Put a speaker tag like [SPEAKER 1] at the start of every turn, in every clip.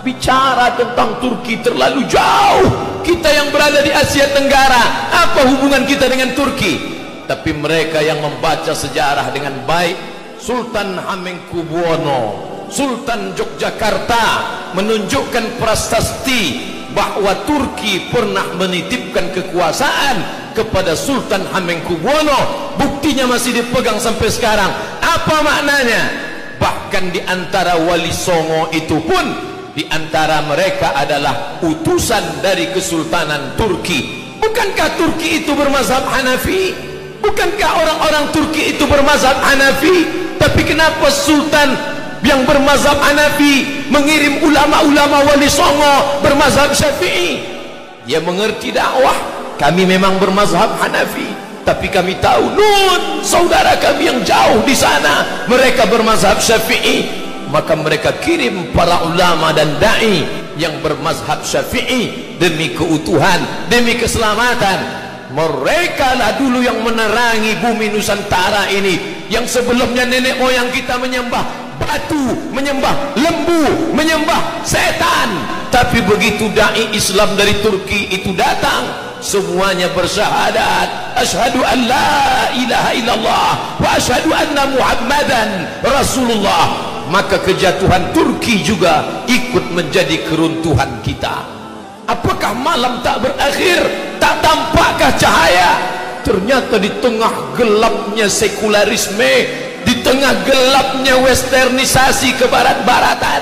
[SPEAKER 1] bicara tentang Turki terlalu jauh. Kita yang berada di Asia Tenggara, apa hubungan kita dengan Turki? Tapi mereka yang membaca sejarah dengan baik, Sultan Hamengkubuwono, Sultan Yogyakarta menunjukkan prasasti bahwa Turki pernah menitipkan kekuasaan kepada Sultan Hamengkubuwono. Buktinya masih dipegang sampai sekarang. Apa maknanya? Bahkan di antara Wali Songo itu pun, di antara mereka adalah utusan dari Kesultanan Turki. Bukankah Turki itu bermazhab Hanafi? Bukankah orang-orang Turki itu bermazhab Hanafi? Tapi kenapa Sultan yang bermazhab Hanafi mengirim ulama-ulama Wali Songo bermazhab Syafi'i? Dia mengerti dakwah. Kami memang bermazhab Hanafi, tapi kami tahu saudara kami yang jauh di sana mereka bermazhab Syafi'i. Maka mereka kirim para ulama dan dai yang bermazhab Syafi'i demi keutuhan, demi keselamatan. Mereka lah dulu yang menerangi bumi Nusantara ini, yang sebelumnya nenek moyang kita menyembah batu, menyembah lembu, menyembah setan. Tapi begitu dai Islam dari Turki itu datang, semuanya bersyahadat, asyhadu an la ilaha illallah wa asyhadu anna muhammadan rasulullah. Maka kejatuhan Turki juga ikut menjadi keruntuhan kita. Apakah malam tak berakhir? Tak tampakkah cahaya? Ternyata di tengah gelapnya sekularisme, di tengah gelapnya westernisasi kebarat-baratan,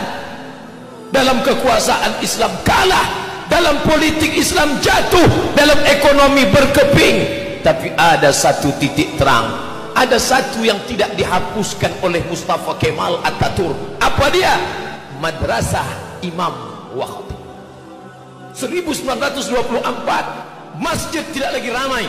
[SPEAKER 1] dalam kekuasaan Islam kalah, dalam politik Islam jatuh, dalam ekonomi berkeping. Tapi ada satu titik terang, ada satu yang tidak dihapuskan oleh Mustafa Kemal Atatürk. Apa dia? Madrasah Imam wa Khatib. 1924 masjid tidak lagi ramai,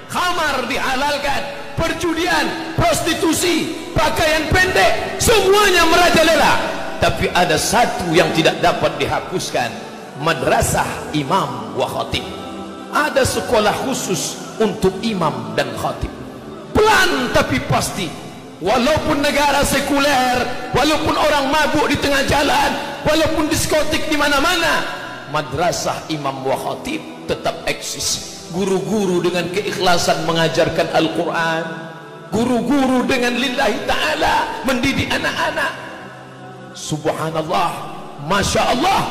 [SPEAKER 1] khamar dihalalkan, perjudian, prostitusi, pakaian pendek, semuanya merajalela. Tapi ada satu yang tidak dapat dihapuskan, Madrasah Imam wa Khatib. Ada sekolah khusus untuk imam dan khatib. Pelan tapi pasti. Walaupun negara sekuler, walaupun orang mabuk di tengah jalan, walaupun diskotik di mana-mana, Madrasah Imam wa Khatib tetap eksis. Guru-guru dengan keikhlasan mengajarkan Al-Quran, guru-guru dengan lillahi ta'ala mendidik anak-anak. Subhanallah, Masya Allah,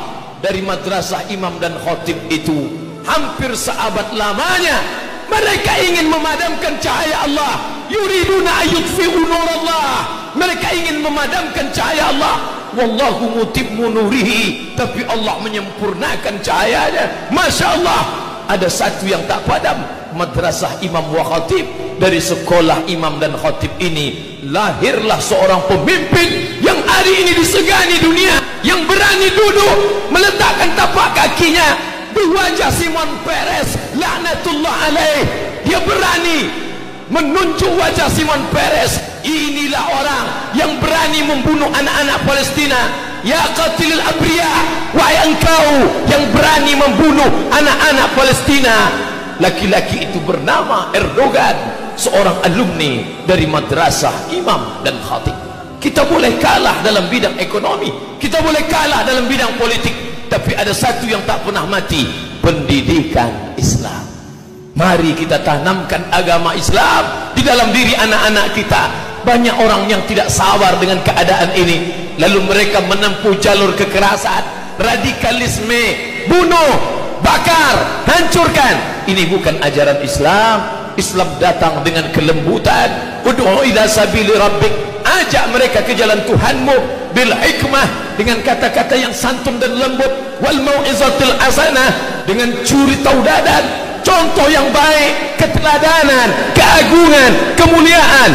[SPEAKER 1] dari Madrasah Imam dan Khatib itu hampir seabad lamanya mereka ingin memadamkan cahaya Allah. Yuriduna ayyutfi'u nurallah. Mereka ingin memadamkan cahaya Allah. Wallahu mutimmu nurihi. Tapi Allah menyempurnakan cahayanya. Masya Allah. Ada satu yang tak padam, Madrasah Imam wa Khatib. Dari sekolah imam dan khatib ini lahirlah seorang pemimpin yang hari ini disegani dunia, yang berani duduk meletakkan tapak kakinya di wajah Simon Peres laknatullah alaih. Dia berani menunjuk wajah Simon Peres. Inilah orang yang berani membunuh anak-anak Palestina. Ya qatilul abriya, wahai engkau yang berani membunuh anak-anak Palestina. Laki-laki itu bernama Erdogan, seorang alumni dari Madrasah Imam dan Khatib. Kita boleh kalah dalam bidang ekonomi, kita boleh kalah dalam bidang politik, tapi ada satu yang tak pernah mati, pendidikan Islam. Mari kita tanamkan agama Islam di dalam diri anak-anak kita. Banyak orang yang tidak sabar dengan keadaan ini, lalu mereka menempuh jalur kekerasan, radikalisme, bunuh, bakar, hancurkan. Ini bukan ajaran Islam. Islam datang dengan kelembutan. Ud'u ila sabili rabbik, ajak mereka ke jalan Tuhanmu bil hikmah, dengan kata-kata yang santun dan lembut, wal mau'izatil hasanah, dengan curi taudadan, contoh yang baik, keteladanan, keagungan, kemuliaan.